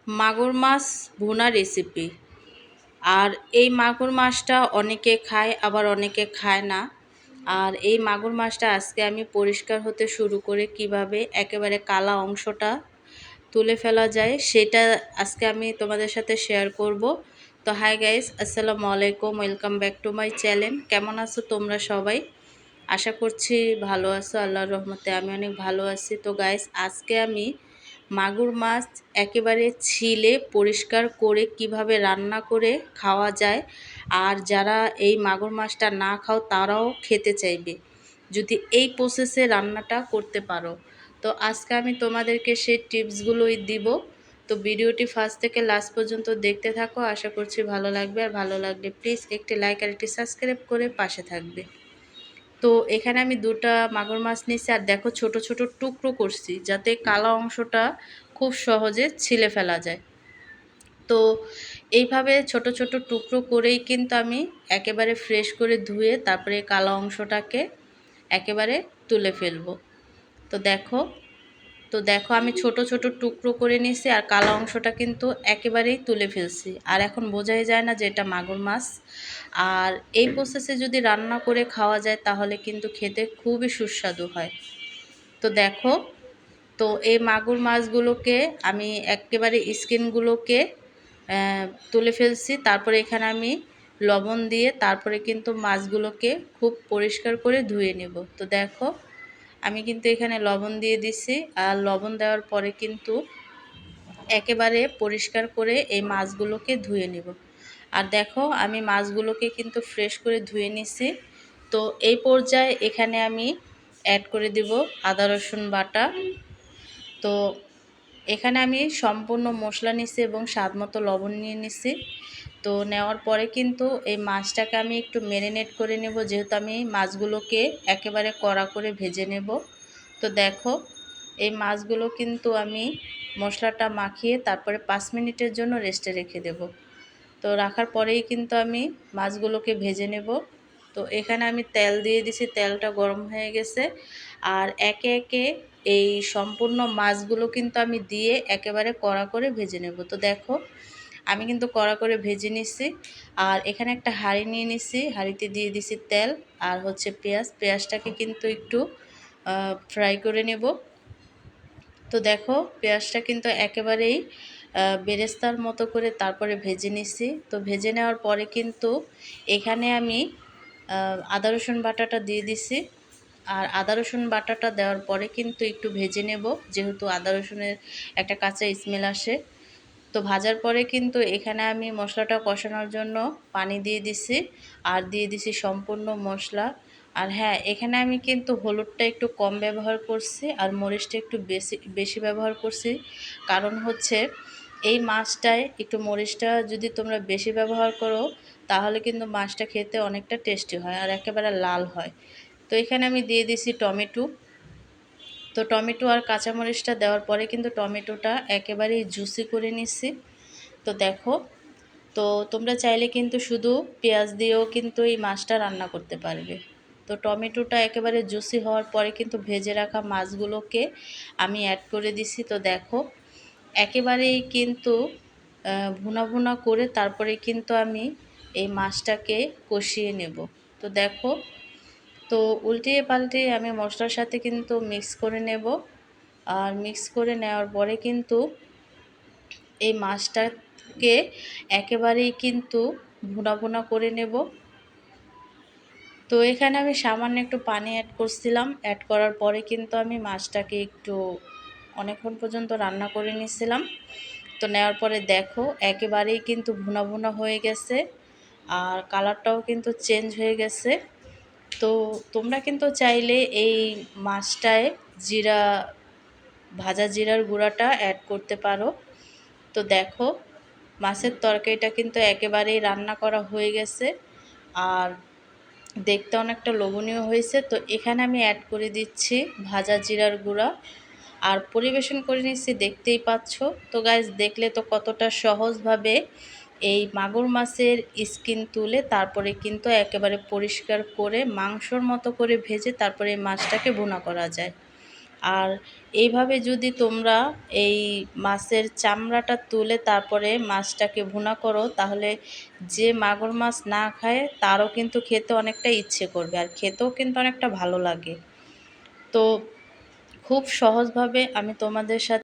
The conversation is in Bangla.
মাগুর মাছ ভুনা রেসিপি। আর এই মাগুর মাছটা অনেকে খায় আবার অনেকে খায় না। আর এই মাগুর মাছটা আজকে আমি পরিষ্কার হতে শুরু করে কিভাবে একেবারে কালা অংশটা তুলে ফেলা যায় সেটা আজকে আমি তোমাদের সাথে শেয়ার করব। তো হাই গাইস, আসসালামু আলাইকুম, welcome back to my channel. কেমন আছো তোমরা সবাই? আশা করছি ভালো আছো, আল্লাহর রহমতে আমি অনেক ভালো আছি। তো গাইস, আজকে আমি মাগুর মাছ একেবারে ছিলে পরিষ্কার করে কিভাবে রান্না করে খাওয়া যায়, আর যারা এই মাগুর মাছটা না খাও তারাও খেতে চাইবে যদি এই প্রসেসে রান্নাটা করতে পারো। তো আজকে আমি তোমাদেরকে সেই টিপসগুলোই দিব। তো ভিডিওটি ফার্স্ট থেকে লাস্ট পর্যন্ত দেখতে থাকো, আশা করছি ভালো লাগবে। আর ভালো লাগলে প্লিজ একটি লাইক আর একটি সাবস্ক্রাইব করে পাশে থাকবে। তো এখানে আমি দুটা মাগুর মাছ নিয়েছি, আর দেখো ছোট ছোট টুকরো করছি যাতে কালো অংশটা খুব সহজে ছিলে ফেলা যায়। তো এইভাবে ছোট ছোট টুকরো করেই কিন্তু আমি একেবারে ফ্রেশ করে ধুয়ে তারপরে কালো অংশটাকে একেবারে তুলে ফেলবো। তো দেখো আমি ছোট ছোট টুকরো করে নিয়েছি, আর কালো অংশটা কিন্তু একেবারেই তুলে ফেলছি। আর এখন বোঝাই যায় না যে এটা মাগুর মাছ। আর এই প্রসেসে যদি রান্না করে খাওয়া যায় তাহলে কিন্তু খেতে খুবই সুস্বাদু হয়। তো দেখো, তো এই মাগুর মাছগুলোকে আমি একেবারে স্কিনগুলোকে তুলে ফেলছি। তারপরে এখানে আমি লবণ দিয়ে তারপরে কিন্তু মাছগুলোকে খুব পরিষ্কার করে ধুয়ে নেব। তো দেখো, আমি কিন্তু এখানে লবণ দিয়ে দিছি, আর লবণ দেওয়ার পরে কিন্তু একেবারে পরিষ্কার করে এই মাছগুলোকে ধুয়ে নেব। আর দেখো, আমি মাছগুলোকে কিন্তু ফ্রেশ করে ধুয়ে নিছি। তো এই পর্যায়ে এখানে আমি অ্যাড করে দেব আদা রসুন বাটা। তো এখানে আমি সম্পূর্ণ মশলা নিছি এবং স্বাদ মতো লবণ নিয়ে নিছি। তো নেওয়ার পরে কিন্তু এই মাছটাকে আমি একটু ম্যারিনেট করে নেব, যেহেতু আমি মাছগুলোকে একেবারে কড়া করে ভেজে নেব। তো দেখো, এই মাছগুলো কিন্তু আমি মশলাটা মাখিয়ে তারপরে 5 মিনিটের জন্য রেস্টে রেখে দেব। তো রাখার পরেই কিন্তু আমি মাছগুলোকে ভেজে নেব। তো এখানে আমি তেল দিয়ে দিছি, তেলটা গরম হয়ে গেছে। আর একে একে এই সম্পূর্ণ মাছগুলো কিন্তু আমি দিয়ে একেবারে কড়া করে ভেজে নেব। তো দেখো, আমি কিন্তু কড়া করে ভেজে নিছি। আর এখানে একটা হাঁড়ি নিয়ে নিছি, হাঁড়িতে দিয়ে দিছি তেল আর হচ্ছে পেঁয়াজটাকে কিন্তু একটু ফ্রাই করে নেব। তো দেখো, পেঁয়াজটা কিন্তু একেবারেই বেরেস্তার মতো করে তারপরে ভেজে নিছি। তো ভেজে নেওয়ার পরে কিন্তু এখানে আমি আদা রসুন বাটাটা দিয়ে দিছি। আর আদা রসুন বাটাটা দেওয়ার পরে কিন্তু একটু ভেজে নেব, যেহেতু আদা রসুনের একটা কাঁচা স্মেল আসে। তো ভাজার পরে কিন্তু এখানে আমি মশলাটা কষানোর জন্য পানি দিয়ে দিছি, আর দিয়ে দিছি সম্পূর্ণ মশলা। আর হ্যাঁ, এখানে আমি কিন্তু হলুদটা একটু কম ব্যবহার করছি আর মরিচটা একটু বেশি বেশি ব্যবহার করছি। কারণ হচ্ছে এই মাছটায় একটু মরিচটা যদি তোমরা বেশি ব্যবহার করো তাহলে কিন্তু মাছটা খেতে অনেকটা টেস্টি হয় আর একেবারে লাল হয়। তো এখানে আমি দিয়ে দিছি টমেটো। তো টমেটো আর কাঁচামরিচটা দেওয়ার পরে কিন্তু টমেটোটা একেবারেই জুসি করে নিচ্ছি। তো দেখো, তো তোমরা চাইলে কিন্তু শুধু পেঁয়াজ দিয়েও কিন্তু এই মাছটা রান্না করতে পারবে। তো টমেটোটা একেবারে জুসি হওয়ার পরে কিন্তু ভেজে রাখা মাছগুলোকে আমি অ্যাড করে দিছি। তো দেখো, একেবারেই কিন্তু ভুনা ভুনা করে তারপরে কিন্তু আমি এই মাছটাকে কষিয়ে নেব। তো দেখো, তো উল্টিয়ে পাল্টিয়ে আমি মশলার সাথে কিন্তু মিক্স করে নেব। আর মিক্স করে নেওয়ার পরে কিন্তু এই মাছটাকে একেবারেই কিন্তু ভুনা ভুনা করে নেব। তো এখানে আমি সামান্য একটু পানি অ্যাড করছিলাম, অ্যাড করার পরে কিন্তু আমি মাছটাকে একটু অনেকক্ষণ পর্যন্ত রান্না করে নিয়েছিলাম। তো নেওয়ার পরে দেখো, একেবারেই কিন্তু ভুনা ভুনা হয়ে গেছে, আর কালারটাও কিন্তু চেঞ্জ হয়ে গেছে। তো তোমরা কিন্তু চাইলে এই মাছটায় জিরা, ভাজা জিরার গুঁড়াটা অ্যাড করতে পারো। তো দেখো, মাছের তরকারিটা কিন্তু একেবারেই রান্না করা হয়ে গেছে, আর দেখতে অনেকটা লোভনীয় হয়েছে। তো এখানে আমি অ্যাড করে দিচ্ছি ভাজা জিরার গুঁড়া, আর পরিবেশন করে নিচ্ছি, দেখতেই পাচ্ছ। তো গাইস, দেখলে তো কতটা সহজভাবে এই মাগুর মাছের স্কিন তুলে তারপরে কিন্তু একেবারে পরিষ্কার করে মাংসর মতো করে ভেজে তারপরে এই মাছটাকে ভুনা করা যায়। আর এইভাবে যদি তোমরা এই মাছের চামড়াটা তুলে তারপরে মাছটাকে ভুনা করো, তাহলে যে মাগুর মাছ না খায় তারও কিন্তু খেতে অনেকটা ইচ্ছে করবে, আর খেতেও কিন্তু অনেকটা ভালো লাগে। তো খুব সহজভাবে আমি তোমাদের সাথে